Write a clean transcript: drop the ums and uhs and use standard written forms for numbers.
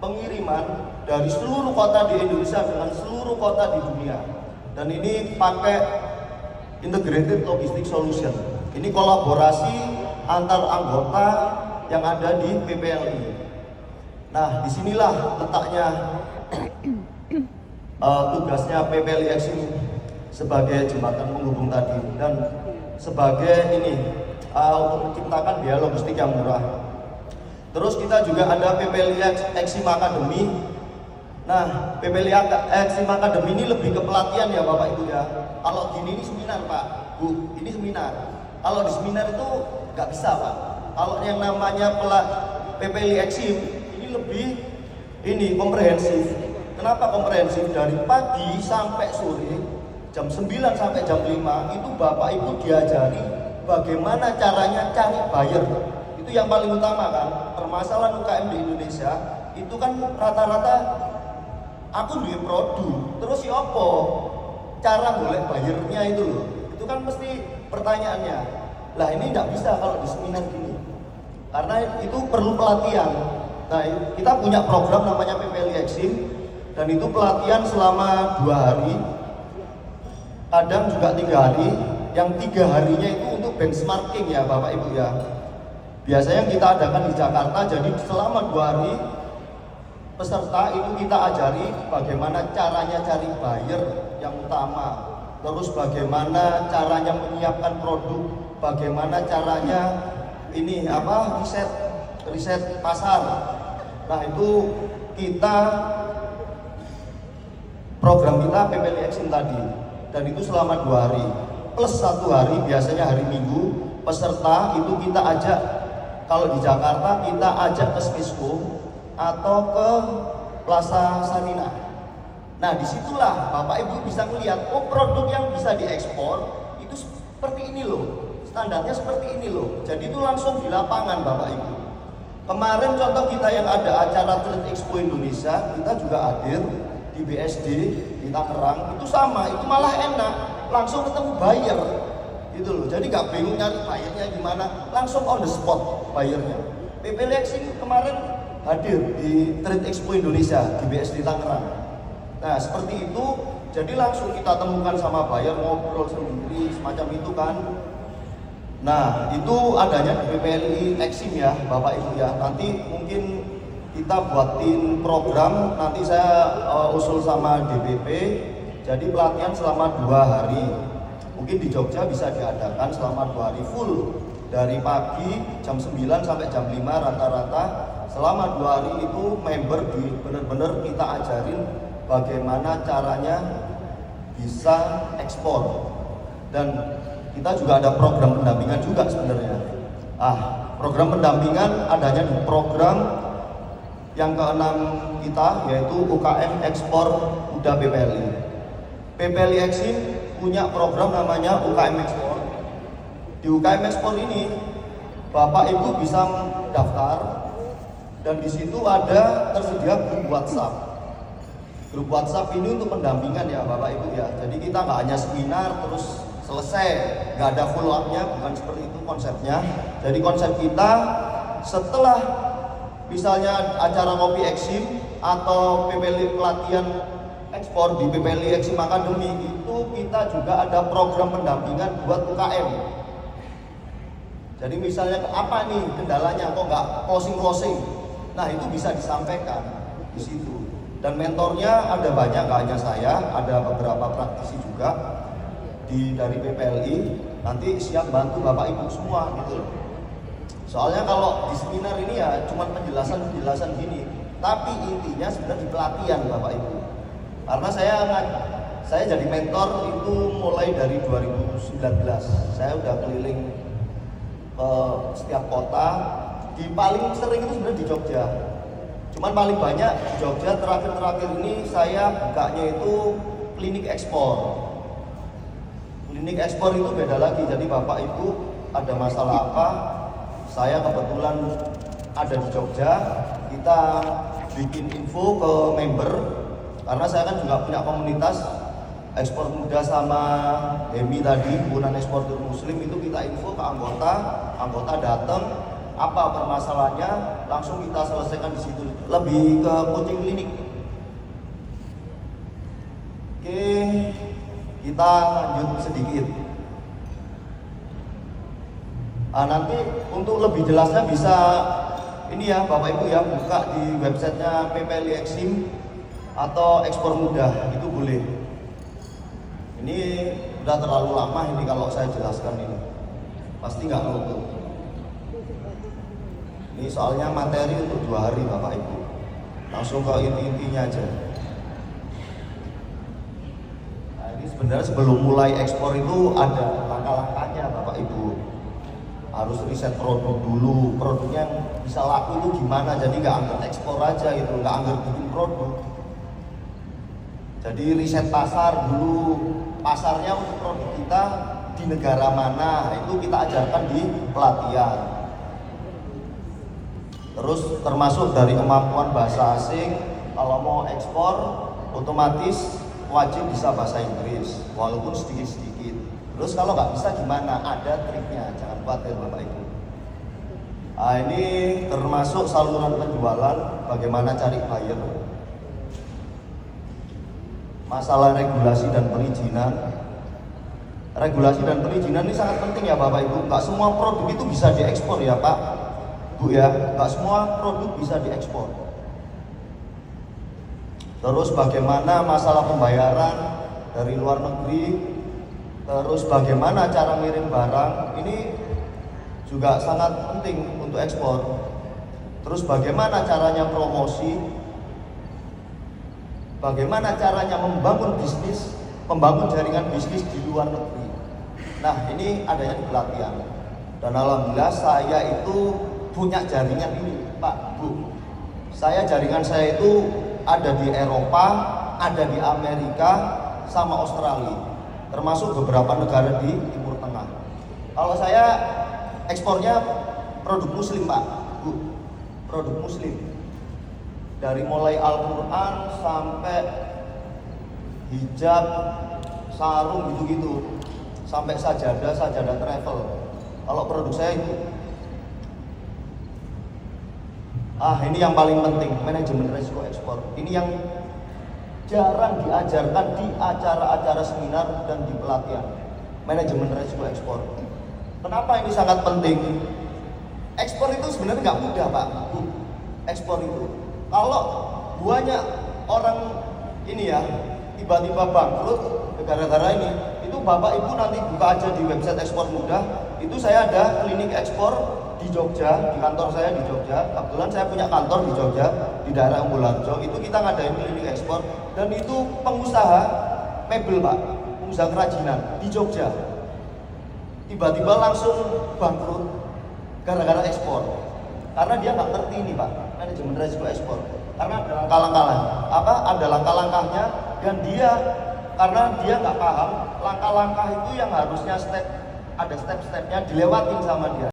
pengiriman dari seluruh kota di Indonesia dengan seluruh kota di dunia. Dan ini pakai integrated logistic solution. Ini kolaborasi antar anggota yang ada di PPLI. Nah, disinilah letaknya tugasnya PPLI Exim sebagai jembatan penghubung tadi dan sebagai ini untuk menciptakan biaya logistik yang murah. Terus kita juga ada PPLI Exim Academy. Nah, PPLI Exim Academy ini lebih ke pelatihan ya Bapak Ibu ya. Kalau gini ini seminar Pak, Bu, ini seminar. Kalau di seminar itu nggak bisa Pak. Kalau yang namanya PPLI Exim ini lebih ini komprehensif. Kenapa komprehensif? Dari pagi sampai sore, jam 9 sampai jam 5 itu Bapak Ibu diajari bagaimana caranya cari buyer. Itu yang paling utama kan. Permasalahan UKM di Indonesia itu kan rata-rata aku duit produk, terus ya apa cara golek buyernya itu loh. Itu kan mesti pertanyaannya. Lah ini tidak bisa kalau di seminar gini. Karena itu perlu pelatihan. Nah, kita punya program namanya PPLI Exim dan itu pelatihan selama 2 hari. Kadang juga 3 hari. Yang 3 harinya itu untuk benchmarking ya Bapak Ibu ya. Biasanya kita adakan di Jakarta, jadi selama 2 hari peserta itu kita ajari bagaimana caranya cari buyer yang utama, terus bagaimana caranya menyiapkan produk, bagaimana caranya ini riset pasar. Nah itu kita program kita PPLI Exim tadi dan itu selama 2 hari plus 1 hari biasanya hari Minggu peserta itu kita ajak. Kalau di Jakarta kita ajak ke Smisco atau ke Plaza Sarinah. Nah disitulah Bapak Ibu bisa melihat, oh produk yang bisa diekspor itu seperti ini loh, standarnya seperti ini loh. Jadi itu langsung di lapangan Bapak Ibu. Kemarin contoh kita yang ada acara Trade Expo Indonesia, kita juga hadir di BSD di Tangerang, itu sama, itu malah enak, langsung ketemu buyer gitu loh. Jadi nggak bingung nyari buyernya gimana, langsung on the spot buyernya. PPLI Exim kemarin hadir di Trade Expo Indonesia di BSD Tangerang. Nah seperti itu, jadi langsung kita temukan sama buyer, ngobrol sendiri semacam itu kan. Nah itu adanya di PPLI Exim ya Bapak Ibu ya. Nanti mungkin kita buatin program, nanti saya usul sama DPP. Jadi pelatihan selama 2 hari. Mungkin di Jogja bisa diadakan selama 2 hari full. Dari pagi jam 9 sampai jam 5 rata-rata. Selama 2 hari itu member benar-benar kita ajarin bagaimana caranya bisa ekspor. Dan kita juga ada program pendampingan juga sebenarnya. Program pendampingan adanya di program yang ke-6 kita yaitu UKM Ekspor Muda PPLI. PPLI Exim punya program namanya UKM Ekspor. Di UKM Ekspor ini Bapak Ibu bisa daftar dan di situ ada tersedia grup WhatsApp. Grup WhatsApp ini untuk pendampingan ya Bapak Ibu ya. Jadi kita nggak hanya seminar terus selesai, nggak ada follow up-nya, bukan seperti itu konsepnya. Jadi konsep kita setelah misalnya acara Ngopi Exim atau PPLI pelatihan ekspor di PPLI Exim Academy itu kita juga ada program pendampingan buat UKM. Jadi misalnya apa nih kendalanya kok nggak closing, nah itu bisa disampaikan di situ. Dan mentornya ada banyak, nggak hanya saya, ada beberapa praktisi juga dari PPLI. Nanti siap bantu Bapak Ibu semua gitu loh. Soalnya kalau di seminar ini ya cuma penjelasan gini, tapi intinya sebenarnya di pelatihan Bapak Ibu. Karena saya jadi mentor itu mulai dari 2019. Saya udah keliling ke setiap kota. Di paling sering itu sebenarnya di Jogja. Cuman paling banyak di Jogja. Terakhir ini saya bukanya itu klinik ekspor. Klinik ekspor itu beda lagi. Jadi Bapak Ibu ada masalah apa, saya kebetulan ada di Jogja, kita bikin info ke member. Karena saya kan juga punya komunitas ekspor muda sama HEMI tadi, himpunan eksportir muslim, itu kita info ke anggota datang, apa permasalahannya, langsung kita selesaikan di situ. Lebih ke coaching klinik. Oke, kita lanjut sedikit. Nanti untuk lebih jelasnya bisa ini ya Bapak Ibu ya, buka di websitenya PPLI Exim atau Ekspor Mudah, itu boleh. Ini udah terlalu lama ini kalau saya jelaskan ini, pasti nggak nutup. Ini soalnya materi untuk 2 hari Bapak Ibu, langsung ke inti-intinya aja. Nah, ini sebenarnya sebelum mulai ekspor itu ada langkah-langkahnya Bapak Ibu. Harus riset produk dulu, produknya yang bisa laku itu gimana, jadi nggak anggar ekspor aja gitu, nggak anggar bikin produk. Jadi riset pasar dulu, pasarnya untuk produk kita di negara mana, itu kita ajarkan di pelatihan. Terus termasuk dari kemampuan bahasa asing, kalau mau ekspor otomatis wajib bisa bahasa Inggris, walaupun sedikit-sedikit. Terus kalau nggak bisa gimana? Ada triknya, jangan khawatir Bapak Ibu. Nah, ini termasuk saluran penjualan, bagaimana cari buyer. Masalah regulasi dan perizinan. Regulasi dan perizinan ini sangat penting ya Bapak Ibu. Nggak semua produk itu bisa diekspor ya Pak, Bu ya. Nggak semua produk bisa diekspor. Terus bagaimana masalah pembayaran dari luar negeri. Terus bagaimana cara ngirim barang, ini juga sangat penting untuk ekspor. Terus bagaimana caranya promosi, bagaimana caranya membangun bisnis, membangun jaringan bisnis di luar negeri. Nah, ini adanya di pelatihan. Dan alhamdulillah saya itu punya jaringan ini, Pak, Bu. Jaringan saya itu ada di Eropa, ada di Amerika, sama Australia. Termasuk beberapa negara di Timur Tengah. Kalau saya ekspornya produk muslim Pak, Bu, produk muslim. Dari mulai Al-Quran sampai hijab, sarung gitu-gitu, sampai sajadah travel. Kalau produk saya itu. Ini yang paling penting, manajemen risiko ekspor. Ini yang jarang diajarkan di acara-acara seminar dan di pelatihan, manajemen risiko ekspor. Kenapa ini sangat penting? Ekspor itu sebenarnya nggak mudah Pak, Bu. Ekspor itu kalau banyak orang ini ya tiba-tiba bangkrut gara-gara ini, itu Bapak Ibu nanti buka aja di website Ekspor Mudah. Itu saya ada klinik ekspor di Jogja, di kantor saya di Jogja. Kebetulan saya punya kantor di Jogja, di daerah Umbularjo. Itu kita ngadain klinik ekspor. Dan itu pengusaha mebel Pak, pengusaha kerajinan di Jogja. Tiba-tiba langsung bangkrut gara-gara ekspor. Karena dia nggak ngerti ini Pak, manajemen risiko ekspor. Karena ada ada langkah-langkahnya, dan karena dia nggak paham langkah-langkah itu yang harusnya ada step-stepnya dilewatin sama dia.